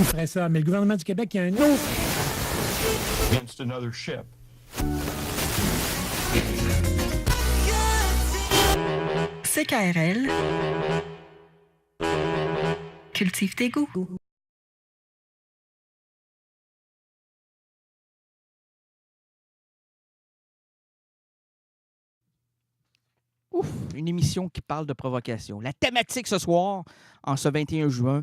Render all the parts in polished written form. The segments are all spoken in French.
ferait ça. Mais le gouvernement du Québec, il y a un autre. Against another ship. CKRL. Cultive tes goûts. Ouf, une émission qui parle de provocation. La thématique ce soir, en ce 21 juin,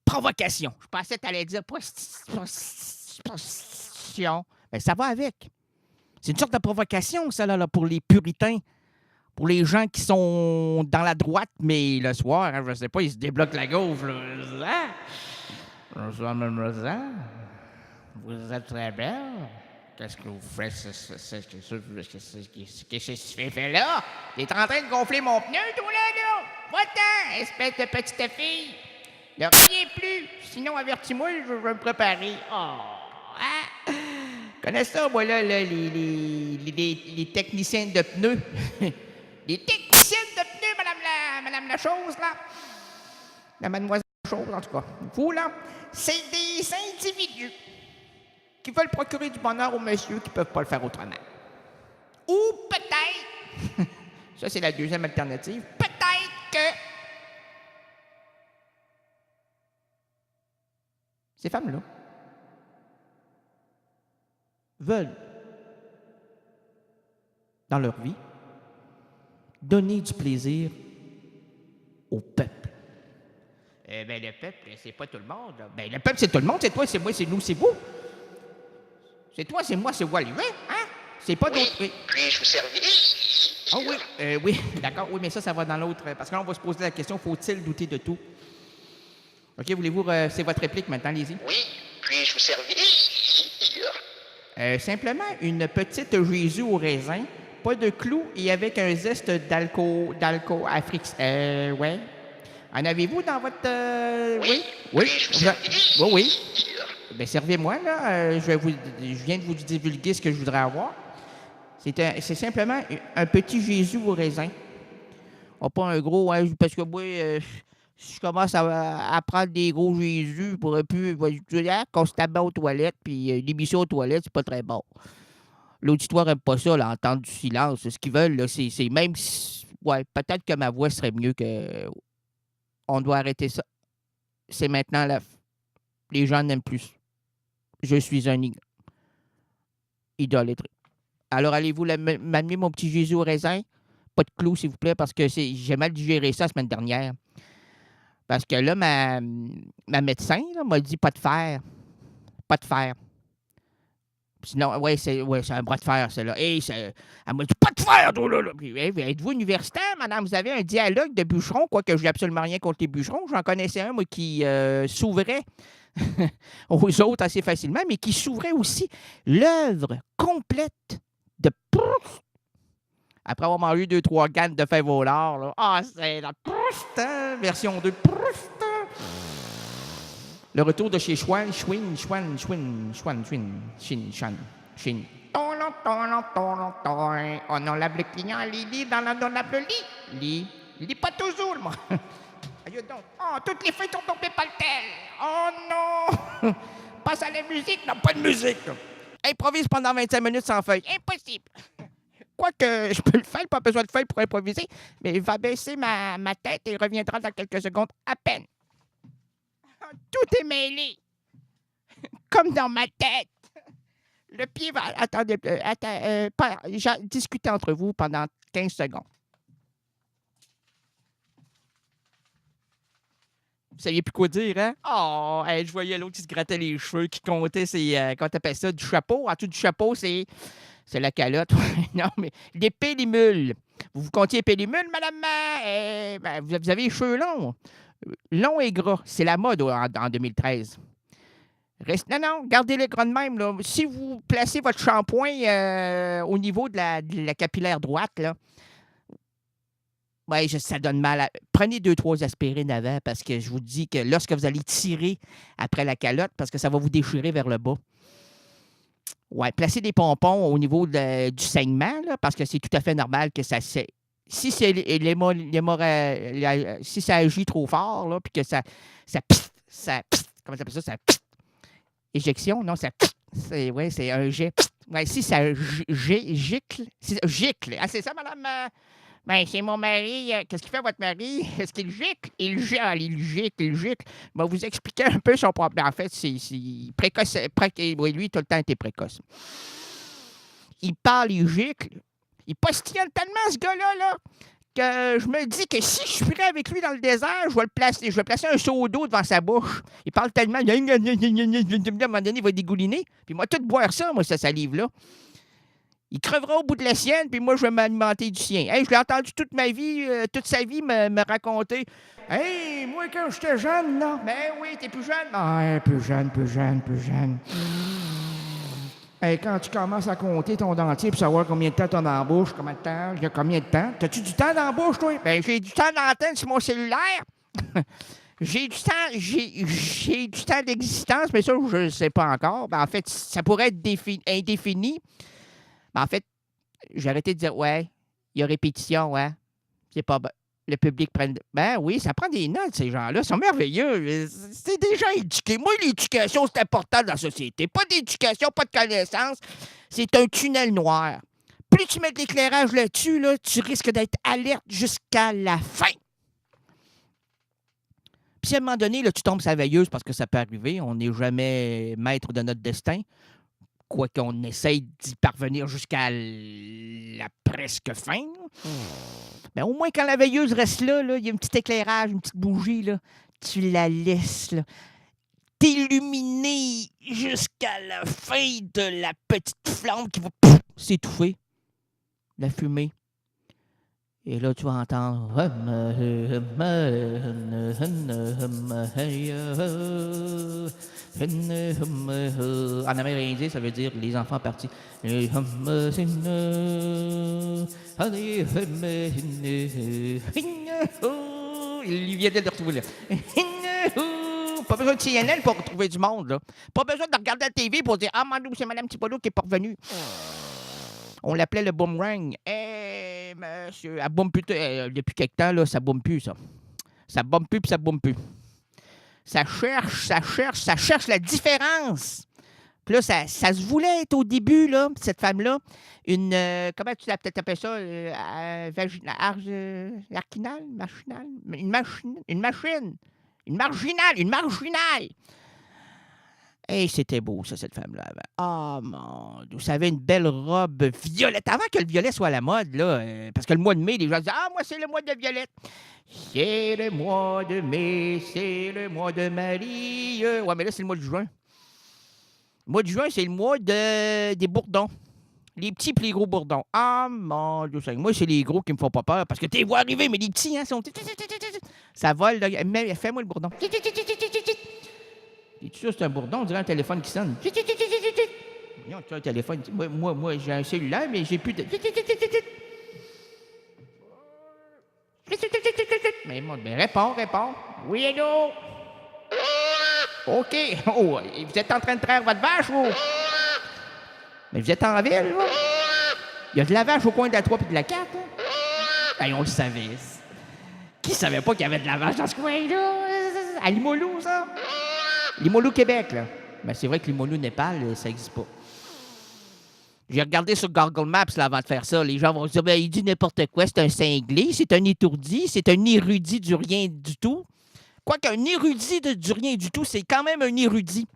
provocation. Je pensais que tu allais dire prostitution. Ben, ça va avec. C'est une sorte de provocation, ça, là, pour les puritains, pour les gens qui sont dans la droite, mais le soir, hein, je sais pas, ils se débloquent la gauche. Là. Vous êtes très belle. Qu'est-ce que vous faites? Qu'est-ce que tu fais là? T'es en train de gonfler mon pneu, toi, là? Va-t'en, espèce de petite fille. Ne reviens plus. Sinon, avertis-moi, je vais me préparer. Oh, hein? Connais ça, moi, là, les techniciens de pneus. Les techniciens de pneus, madame la chose, là. La mademoiselle chose, en tout cas. Vous, là, c'est des individus qui veulent procurer du bonheur aux messieurs qui ne peuvent pas le faire autrement. Ou peut-être, ça c'est la deuxième alternative, peut-être que ces femmes-là veulent, dans leur vie, donner du plaisir au peuple. Ben le peuple, c'est pas tout le monde. Là. Ben le peuple, c'est tout le monde, c'est toi, c'est moi, c'est nous, c'est vous. C'est toi, c'est moi, c'est Wally, hein? C'est pas d'autres. Oui. Puis-je vous servir? Oh oui, oui, d'accord, oui, mais ça va dans l'autre. Parce que là, on va se poser la question, faut-il douter de tout? OK, voulez-vous, c'est votre réplique maintenant, allez-y. Oui, puis-je vous servir? Simplement une petite Jésus au raisin, pas de clous et avec un zeste d'alcool afrique. Ouais. En avez-vous dans votre... Oui. Oui. Puis-je vous servir? Oui. Bien, servez-moi, là. Je viens de vous divulguer ce que je voudrais avoir. C'est simplement un petit Jésus au raisin. Pas un gros, hein, parce que moi, si je commence à prendre des gros Jésus, je pourrais plus constamment aux toilettes, puis l'émission aux toilettes, c'est pas très bon. L'auditoire n'aime pas ça, là, entendre du silence. Ce qu'ils veulent, là, c'est même... Ouais, peut-être que ma voix serait mieux que... On doit arrêter ça. C'est maintenant la... Les gens n'aiment plus. Je suis un idolâtré. Alors, allez-vous m'amener mon petit Jésus au raisin? Pas de clous, s'il vous plaît, parce que j'ai mal digéré ça la semaine dernière. Parce que là, ma médecin là, m'a dit pas de fer. Pas de fer. Sinon, c'est un bras de fer, celle-là. Hey, elle m'a dit pas de fer, toi, là. Puis, êtes-vous universitaire, madame? Vous avez un dialogue de bûcherons, quoique je n'ai absolument rien contre les bûcherons. J'en connaissais un, moi, qui s'ouvrait aux autres assez facilement, mais qui s'ouvrait aussi l'œuvre complète de Proust. Après avoir mangé 2-3 cannes de fèves au lard, là. Ah, c'est la Proust, hein? Version 2 Proust. Le retour de chez Schwan. On enlève le client, lit dans l'indonnable lit. Lit pas toujours, moi. Aïe donc. Oh, toutes les feuilles sont tombées par terre. Oh non. Passe à la musique. Non, pas de musique. Improvise pendant 25 minutes sans feuilles. Impossible. Quoique, je peux le faire, pas besoin de feuilles pour improviser, mais il va baisser ma tête et reviendra dans quelques secondes à peine. Tout est mêlé. Comme dans ma tête. Le pied va... Attendez, discutez entre vous pendant 15 secondes. Vous saviez plus quoi dire, hein? Oh, je voyais l'autre qui se grattait les cheveux, qui comptait ses... comment t'appelles ça? Du chapeau. En dessous du chapeau, c'est la calotte. Non, mais des pélimules. Vous comptiez les pélimules, madame? Vous avez les cheveux longs. Long et gras. C'est la mode en 2013. Non, gardez-les gras de même. Là. Si vous placez votre shampoing au niveau de la capillaire droite, là, ça donne mal. Prenez 2-3 aspirines avant parce que je vous dis que lorsque vous allez tirer après la calotte, parce que ça va vous déchirer vers le bas. Ouais, placez des pompons au niveau du saignement, là, parce que c'est tout à fait normal que ça... Si ça agit trop fort, là, puis que ça comment ça s'appelle ça? Éjection? Non, ça... c'est un jet. Ouais, si ça gicle. Gicle. Ah, c'est ça, madame? Ben, c'est mon mari. Qu'est-ce qu'il fait, votre mari? Est-ce qu'il gicle? Il gicle. Je vais vous expliquer un peu son problème. En fait, c'est précoce. Oui, lui, tout le temps, était précoce. Il parle, il gicle. Il postillonne tellement, ce gars-là, là, que je me dis que si je suis avec lui dans le désert, je vais placer un seau d'eau devant sa bouche. Il parle tellement... À un moment donné, il va dégouliner. Puis moi, tout boire ça, moi, cette salive-là. Il crevera au bout de la sienne, puis moi, je vais m'alimenter du sien. Hey, je l'ai entendu toute ma vie, toute sa vie, me raconter. Hey, moi, quand j'étais jeune, là. Ben oui, t'es plus jeune. Ah, plus jeune. Hey, quand tu commences à compter ton dentier pour savoir combien de temps t'as dans la bouche, combien de temps, il y a combien de temps. T'as-tu du temps dans la bouche, toi? Ben, j'ai du temps d'antenne sur mon cellulaire. J'ai du temps d'existence, mais ça, je ne sais pas encore. Ben, en fait, ça pourrait être indéfini. Ben, en fait, j'ai arrêté de dire, ouais, il y a répétition, ouais. C'est pas... Le public prend... Ben oui, ça prend des notes, ces gens-là. Ils sont merveilleux. C'est des gens éduqués. Moi, l'éducation, c'est important dans la société. Pas d'éducation, pas de connaissance. C'est un tunnel noir. Plus tu mets de l'éclairage là-dessus, là, tu risques d'être alerte jusqu'à la fin. Puis à un moment donné, là, tu tombes sa veilleuse parce que ça peut arriver. On n'est jamais maître de notre destin. Quoi qu'on essaye d'y parvenir jusqu'à la presque fin. Ben, au moins, quand la veilleuse reste là, il y a un petit éclairage, une petite bougie, là, tu la laisses t'illuminer jusqu'à la fin de la petite flamme qui va s'étouffer. La fumée. Et là, tu vas entendre... En amérindien, ça veut dire les enfants partis. Il vient de le retrouver là. Pas besoin de CNN pour retrouver du monde, là. Pas besoin de regarder la TV pour dire « Ah, Mandou, c'est Mme Thibodeau qui est pas revenue. » On l'appelait le boomerang. Eh, monsieur, elle boum plus. Depuis quelque temps, là, ça boum plus, ça. Ça boum plus, puis ça boum plus. Ça cherche la différence. Puis là, ça se voulait être au début, là, cette femme-là, une... comment tu appelles ça? Archinale? Machinale? Une marginale! Hey, c'était beau, ça, cette femme-là, avant. Ah, mon Dieu, ça avait une belle robe violette. Avant que le violet soit à la mode, là, parce que le mois de mai, les gens disaient « Ah, moi, c'est le mois de violette. » C'est le mois de mai, c'est le mois de Marie. Ouais, mais là, c'est le mois de juin. Le mois de juin, c'est le mois des bourdons. Les petits et les gros bourdons. Ah, mon Dieu, moi, c'est les gros qui me font pas peur, parce que tu les vois arriver, mais les petits, hein, sont... Ça vole, là. Fais-moi le bourdon. Et tout ça, c'est un bourdon, on dirait un téléphone qui sonne. Non, tu as un téléphone. Moi, j'ai un cellulaire, mais j'ai plus de... Mais réponds. Oui, allô? OK. Oh, vous êtes en train de traire votre vache, ou? Mais vous êtes en ville, là? Il y a de la vache au coin de la 3 et de la 4, hein? Hey, on le savait. Qui savait pas qu'il y avait de la vache dans ce coin-là? À Limoilou, ça? Limoilou, Québec, là. Ben, c'est vrai que Limoilou, Népal, ça n'existe pas. J'ai regardé sur Google Maps là, avant de faire ça. Les gens vont se dire, ben, il dit n'importe quoi, c'est un cinglé, c'est un étourdi, c'est un érudit du rien du tout. Quoique un érudit du rien du tout, c'est quand même un érudit.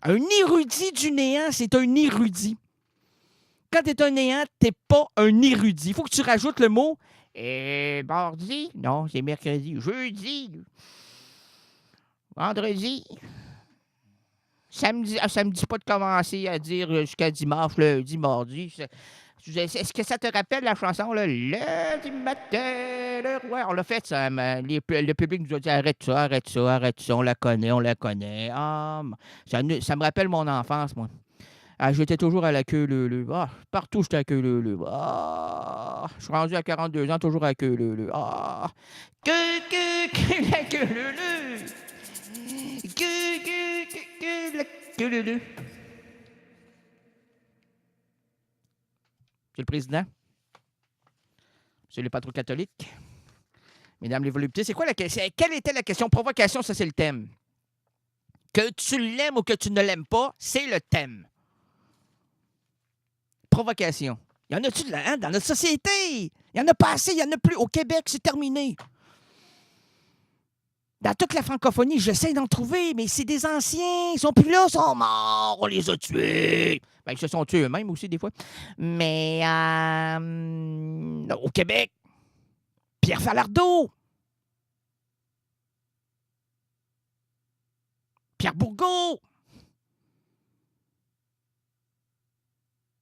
Un érudit du néant, c'est un érudit. Quand t'es un néant, t'es pas un érudit. Il faut que tu rajoutes le mot mardi. Non, c'est mercredi. Jeudi. Vendredi. Samedi. Ça me dit pas de commencer à dire jusqu'à dimanche, lundi, mardi. Est-ce que ça te rappelle la chanson, là? Lundi matin, le roi. On l'a fait, ça. Le public nous a dit arrête ça. On la connaît. Ah, ça me rappelle mon enfance, moi. Ah, j'étais toujours à la queue leu. Ah, partout, j'étais à la queue leu. Ah, je suis rendu à 42 ans, toujours à la queue leu. Ah, la queue leu. La queue leu. Monsieur le Président, Monsieur le Patron catholique, Mesdames les voluptés, c'est quoi la question? Quelle était la question? Provocation, ça, c'est le thème. Que tu l'aimes ou que tu ne l'aimes pas, c'est le thème. Provocation. Il y en a-tu dans notre société? Il n'y en a pas assez, il n'y en a plus. Au Québec, c'est terminé. Dans toute la francophonie, j'essaie d'en trouver, mais c'est des anciens. Ils sont plus là, ils sont morts. On les a tués. Ben, ils se sont tués eux-mêmes aussi, des fois. Mais au Québec, Pierre Falardeau. Pierre Bourgault.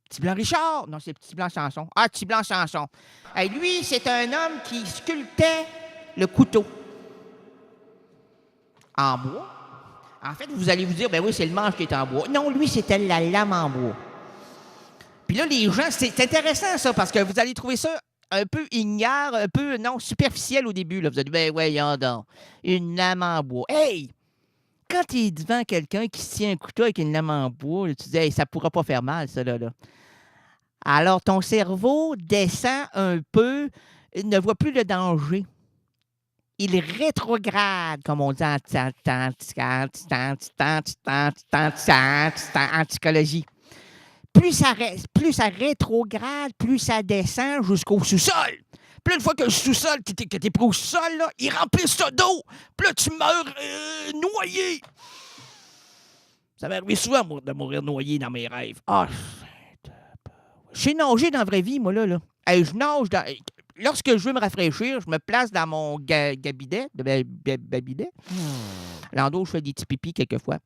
Petit Blanc Richard. Non, c'est Petit Blanc Chanson. Ah, Petit Blanc Chanson. Hey, lui, c'est un homme qui sculptait le couteau en bois. En fait, vous allez vous dire, ben oui, c'est le manche qui est en bois. Non, lui, c'était la lame en bois. Puis là, les gens, c'est intéressant ça, parce que vous allez trouver ça un peu ignare, un peu, non, superficiel au début. Là. Vous allez dire, ben voyons donc, une lame en bois. Hey! Quand tu es devant quelqu'un qui se tient un couteau avec une lame en bois, là, tu dis, hey, ça pourra pas faire mal, ça, là. Alors, ton cerveau descend un peu, ne voit plus le danger. Il rétrograde, comme on dit en psychologie. Plus ça rétrograde, plus ça descend jusqu'au sous-sol. Puis là, une fois que le sous-sol, que t'es pris au sous-sol, là, il remplit ça d'eau. Puis là, tu meurs noyé. Ça m'est arrivé souvent de mourir noyé dans mes rêves. Ah, je sais nager dans la vraie vie, moi, là. Hey, je nage dans... Lorsque je veux me rafraîchir, je me place dans mon gabinet, babinet, l'endroit où je fais des petits pipis quelquefois.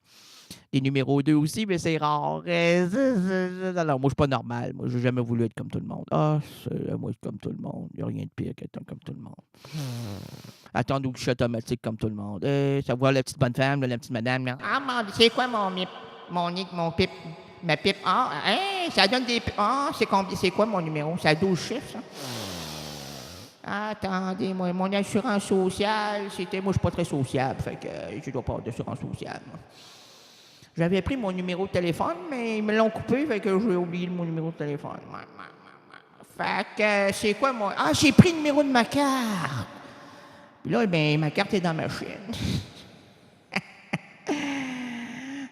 Des numéros 2 aussi, mais c'est rare. Alors, moi, je suis pas normal. Moi, j'ai jamais voulu être comme tout le monde. Ah, moi, je suis comme tout le monde. Il n'y a rien de pire qu'être comme tout le monde. Attends, je suis automatique comme tout le monde. Ça voit la petite bonne femme, la petite madame. Là. Ah, c'est quoi mon pipe? Ma pipe? Ah, ça donne des... Ah, c'est quoi mon numéro? Ça a 12 chiffres, ça? Attendez, moi, mon assurance sociale, c'était... Moi, je suis pas très sociable, fait que je dois pas avoir d'assurance sociale, moi. J'avais pris mon numéro de téléphone, mais ils me l'ont coupé, fait que j'ai oublié mon numéro de téléphone. Fait que c'est quoi mon... Ah, j'ai pris le numéro de ma carte. Puis là, ben, ma carte est dans ma chaîne.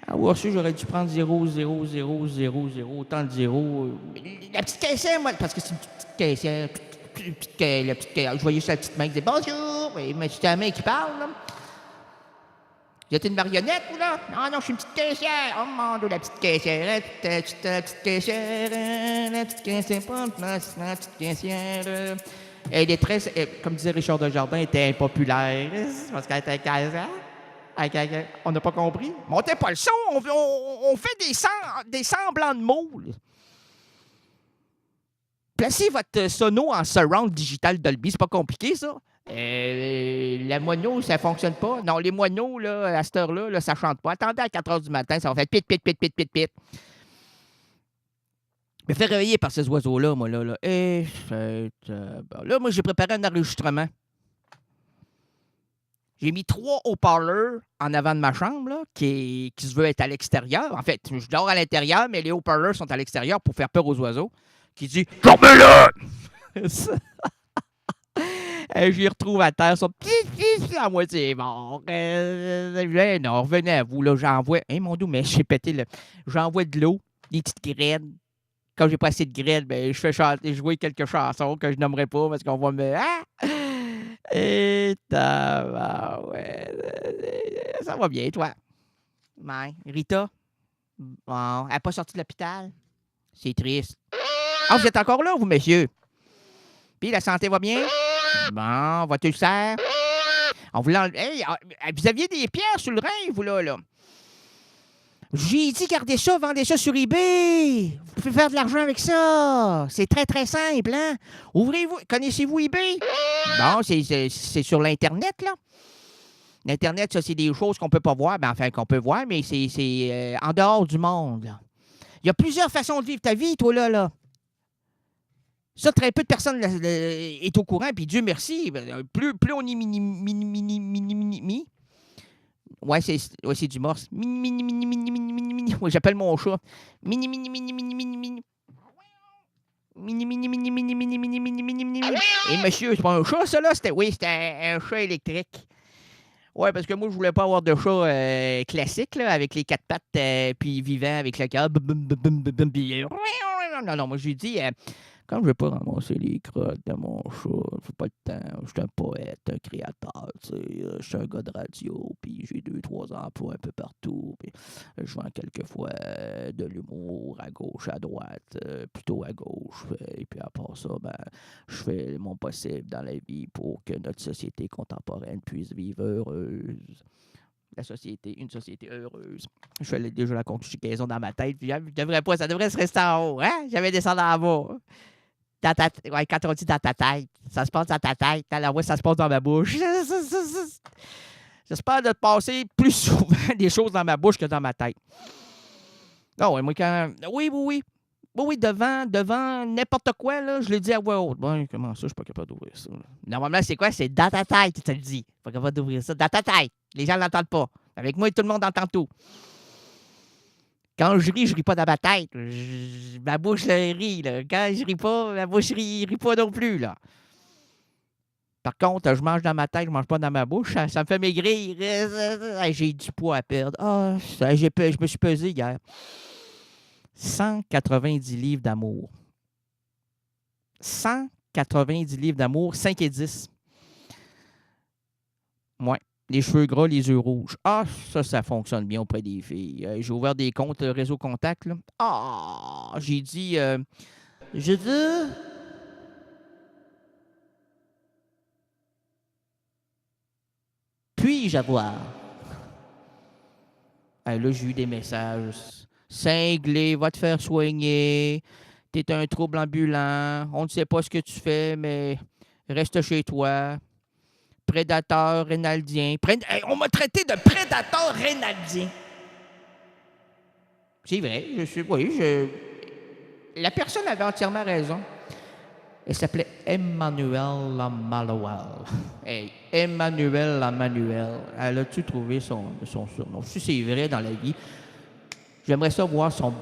Ah, ouais, ça, j'aurais dû prendre 0, 0, 0, 0, 0, autant de 0. La petite caissière, moi, parce que c'est une petite caissière... je voyais ça, la petite main qui disait « Bonjour! » Mais c'était la main qui parle, là. Vous êtes une marionnette, vous, là? Non, je suis une petite caissière. Oh, mon Dieu, la petite caissière. La petite caissière, la petite caissière, la petite caissière. Elle est très... Comme disait Richard Desjardins, elle était impopulaire. Parce qu'elle était caissière. On n'a pas compris. Montez pas le son. On fait des semblants de mots. Là. Placez votre sono en surround digital Dolby. C'est pas compliqué, ça. La mono, ça fonctionne pas. Non, les monos, là, à cette heure-là, là, ça chante pas. Attendez à 4 h du matin, ça va faire pit, pit, pit, pit, pit, pit. Je me fais réveiller par ces oiseaux-là, moi, là. Là, moi, j'ai préparé un enregistrement. J'ai mis 3 haut-parleurs en avant de ma chambre, là, qui se veut être à l'extérieur. En fait, je dors à l'intérieur, mais les haut-parleurs sont à l'extérieur pour faire peur aux oiseaux. Qui dit « J'en mets là! » J'y retrouve à terre, son petit à moitié mort. Non, revenez à vous, là, j'envoie... mon Dieu, mais j'ai pété, là. J'envoie de l'eau, des petites graines. Quand j'ai pas assez de graines, ben, je fais jouer quelques chansons que je nommerai pas parce qu'on va me... Et ça va bien, toi. Ouais. Rita? Bon, elle n'est pas sortie de l'hôpital? C'est triste. Ah, vous êtes encore là, vous, messieurs? Puis la santé va bien? Bon, votre ulcère? On vous l'enlève. Hey, vous aviez des pierres sur le rein, vous, là. J'ai dit, gardez ça, vendez ça sur eBay. Vous pouvez faire de l'argent avec ça. C'est très, très simple, hein? Ouvrez-vous. Connaissez-vous eBay? Bon, c'est sur l'Internet, là. L'Internet, ça, c'est des choses qu'on peut pas voir. Ben, enfin, qu'on peut voir, mais c'est en dehors du monde, là. Il y a plusieurs façons de vivre ta vie, toi, là. Ça, très peu de personnes est au courant, puis Dieu merci. Plus on est mini. Ouais, c'est du morse. Ouais, j'appelle mon chat. Mini. Et monsieur, c'est pas un chat, ça, là? C'était un chat électrique. Ouais, parce que moi, je voulais pas avoir de chat classique, là, avec les quatre pattes, puis vivant avec le cœur. Puis, non, moi, j'ai dit, quand je vais pas ramasser les crottes de mon chat, j'ai pas le temps. Je suis un poète, un créateur, tu sais. Je suis un gars de radio, puis j'ai 2, 3 emplois un peu partout. Puis je vends quelquefois de l'humour à gauche, à droite, plutôt à gauche. Et puis à part ça, ben, je fais mon possible dans la vie pour que notre société contemporaine puisse vivre heureuse. Une société heureuse. Je fais déjà la conjugaison dans ma tête. Puis, ça devrait se rester en haut. Hein? J'avais descendu en bas. Quand on dit dans ta tête, ça se passe dans ta tête. Dans la voix, ça se passe dans ma bouche. J'espère de passer plus souvent des choses dans ma bouche que dans ma tête. Non, ouais, moi, quand. Oui, devant n'importe quoi, là, je le dis à voix haute. Bon, comment ça, je suis pas capable d'ouvrir ça? Là. Normalement, c'est quoi? C'est dans ta tête, tu te le dis. Pas capable d'ouvrir ça. Dans ta tête. Les gens ne l'entendent pas. Avec moi, tout le monde entend tout. Quand je ris pas dans ma tête. Ma bouche là, rit. Là. Quand je ris pas, ma bouche rit pas non plus. Là. Par contre, je mange dans ma tête, je mange pas dans ma bouche. Ça me fait maigrir. J'ai du poids à perdre. Je me suis pesé hier. 190 livres d'amour. 190 livres d'amour, 5 et 10. Ouais. Les cheveux gras, les yeux rouges. Ah, ça fonctionne bien auprès des filles. J'ai ouvert des comptes réseau contact. Là. Ah, j'ai dit, je veux... Puis-je avoir? Là, j'ai eu des messages. Cinglé, va te faire soigner. T'es un trouble ambulant. On ne sait pas ce que tu fais, mais reste chez toi. Prédateur rénaldien. On m'a traité de prédateur rénaldien. C'est vrai, la personne avait entièrement raison. Elle s'appelait Emmanuel Lamalowal. Hey, Emmanuel Lamanuel. Elle a-tu trouvé son surnom? Si c'est vrai dans la vie, j'aimerais ça voir son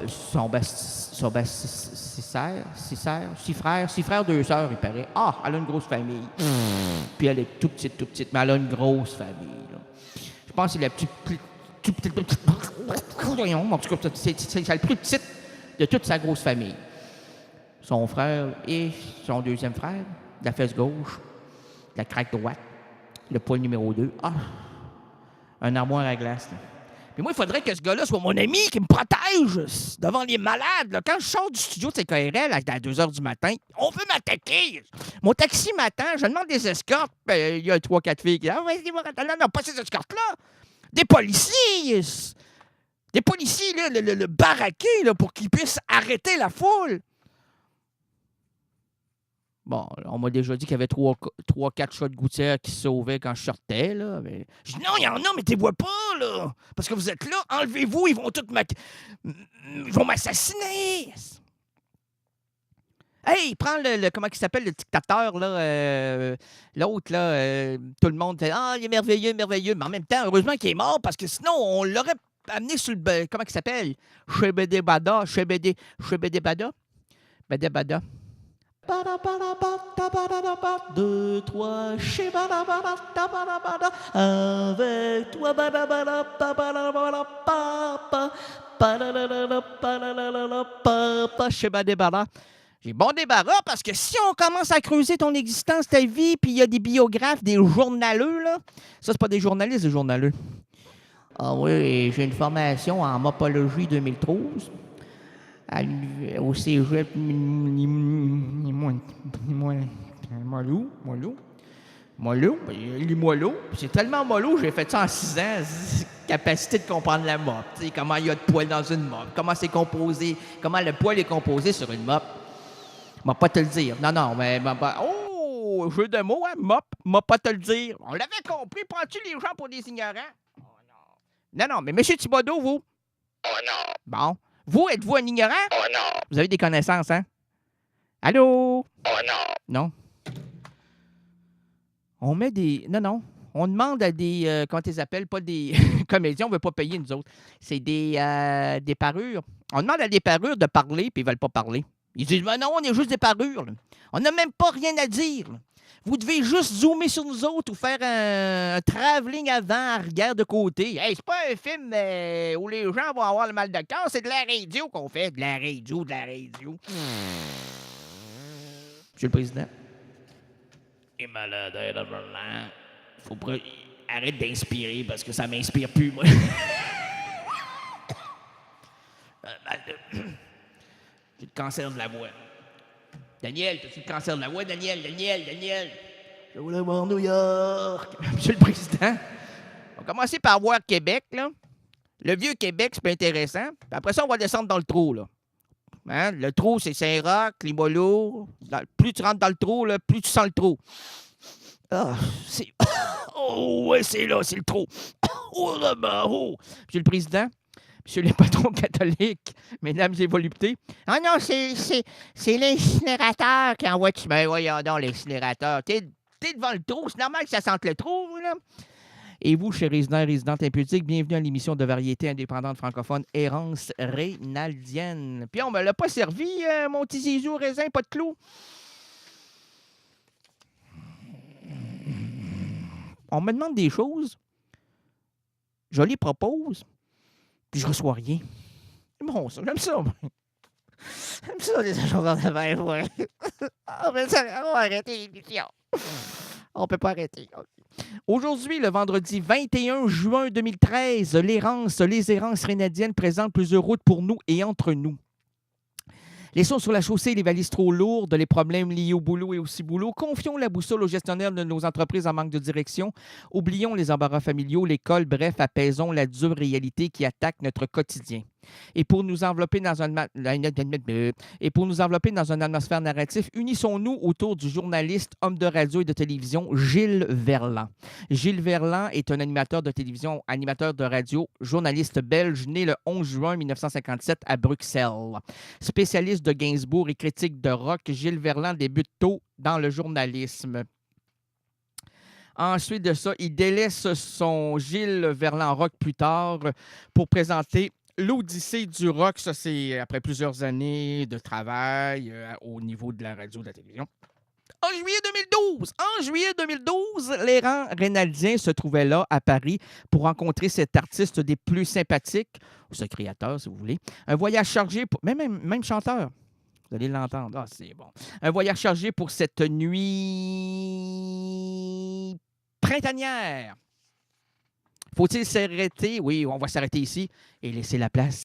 six frères, 2 sœurs, il paraît. Ah, elle a une grosse famille. Puis elle est tout petite, mais elle a une grosse famille. Là. Je pense que c'est la petite... En tout cas, c'est le plus petite de toute sa grosse famille. Son frère et son deuxième frère, la fesse gauche, la craque droite, le poil numéro 2. Ah, un armoire à glace. Là. Puis moi, il faudrait que ce gars-là soit mon ami, qui me protège devant les malades. Là. Quand je sors du studio de CKRL à 2 h du matin, on veut m'attaquer. Mon taxi m'attend, je demande des escortes. Il y a 3-4 filles qui disent « Ah, non, pas ces escortes-là. Des policiers. Des policiers, là, le baraqué, là, pour qu'ils puissent arrêter la foule. » Bon, on m'a déjà dit qu'il y avait 3-4 chats de gouttière qui se sauvaient quand je sortais, là. Mais... Je dis, non, il y en a, mais t'es vois pas, là. Parce que vous êtes là, enlevez-vous, ils vont tous ils vont m'assassiner. Hey, prends comment il s'appelle, le dictateur, là, l'autre, là, tout le monde dit, ah, il est merveilleux. Mais en même temps, heureusement qu'il est mort, parce que sinon, on l'aurait amené sur le, comment il s'appelle? Shebede-Bada. Bada. 2, 3, avec toi, j'ai bon débarras parce que si on commence à creuser ton existence, ta vie, puis il y a des biographes, des journaleux, là. Ça, c'est pas des journalistes, des journaleux. Ah oui, j'ai une formation en mopologie 2012. Au cégep, mollo. C'est tellement mollo, j'ai fait ça en 6 ans. Capacité de comprendre la mop. Comment il y a de poils dans une mop. Comment c'est composé. Comment le poil est composé sur une mop. Je ne vais pas te le dire. Non, mais... Oh, jeu de mots, hein? Mop. Je ne vais pas te le dire. On l'avait compris. Prends-tu les gens pour des ignorants? Oh, non, mais M. Thibodeau, vous? Oh non. Bon. Vous, êtes-vous un ignorant? Oh non. Vous avez des connaissances, hein? Allô? Oh non. Non. On met des... Non. On demande à des... comment ils appellent? Pas des comédiens, on ne veut pas payer, nous autres. C'est des parures. On demande à des parures de parler, puis ils ne veulent pas parler. Ils disent, ben non, on est juste des parures. Là. On n'a même pas rien à dire. Là. Vous devez juste zoomer sur nous autres ou faire un travelling avant, arrière, de côté. Hey, c'est pas un film où les gens vont avoir le mal de cœur, c'est de la radio qu'on fait. De la radio, de la radio. Monsieur le Président. Et malade, faut pas... Arrête d'inspirer parce que ça m'inspire plus, moi. J'ai le cancer de la voix. Daniel, t'as-tu le cancer de la voix? Daniel. Je voulais voir New York. Monsieur le Président, on va commencer par voir Québec, là. Le vieux Québec, c'est pas intéressant. Puis après ça, on va descendre dans le trou, là. Hein? Le trou, c'est Saint-Roch, Limoilou. Plus tu rentres dans le trou, là, plus tu sens le trou. Ah, c'est... Oh, ouais, c'est là, c'est le trou. Oh, là-bas, oh. Monsieur le Président, monsieur le patron catholique, mesdames et voluptés. Ah non, c'est l'incinérateur qui envoie... Ben voyons donc, l'incinérateur. T'es devant le trou, c'est normal que ça sente le trou, là. Et vous, chers résidents et résidentes impudiques, bienvenue à l'émission de variété indépendante francophone Errance Reynaldienne. Puis on me l'a pas servi, mon petit zizou au raisin, pas de clou. On me demande des choses, je les propose, puis je reçois rien. C'est bon, ça, j'aime ça. J'aime ça, les agences de verre, ouais. On va arrêter l'émission. On peut pas arrêter. Aujourd'hui, le vendredi 21 juin 2013, les errances rénadiennes présentent plusieurs routes pour nous et entre nous. Laissons sur la chaussée les valises trop lourdes, les problèmes liés au boulot et au ciboulot. Confions la boussole aux gestionnaires de nos entreprises en manque de direction. Oublions les embarras familiaux, l'école, bref, apaisons la dure réalité qui attaque notre quotidien. Et pour nous envelopper dans une atmosphère narrative, unissons-nous autour du journaliste, homme de radio et de télévision, Gilles Verland. Gilles Verland est un animateur de télévision, animateur de radio, journaliste belge, né le 11 juin 1957 à Bruxelles. Spécialiste de Gainsbourg et critique de rock, Gilles Verland débute tôt dans le journalisme. Ensuite de ça, il délaisse son Gilles Verland rock plus tard pour présenter l'Odyssée du rock. Ça, c'est après plusieurs années de travail au niveau de la radio et de la télévision. En juillet 2012, l'errant rénaldien se trouvait là, à Paris, pour rencontrer cet artiste des plus sympathiques, ou ce créateur, si vous voulez. Un voyage chargé, même chanteur. Vous allez l'entendre. Ah, c'est bon. Un voyage chargé pour cette nuit printanière. Faut-il s'arrêter? Oui, on va s'arrêter ici et laisser la place.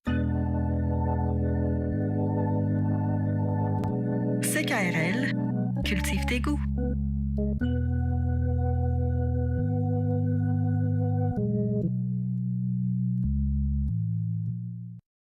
CKRL, cultive tes goûts.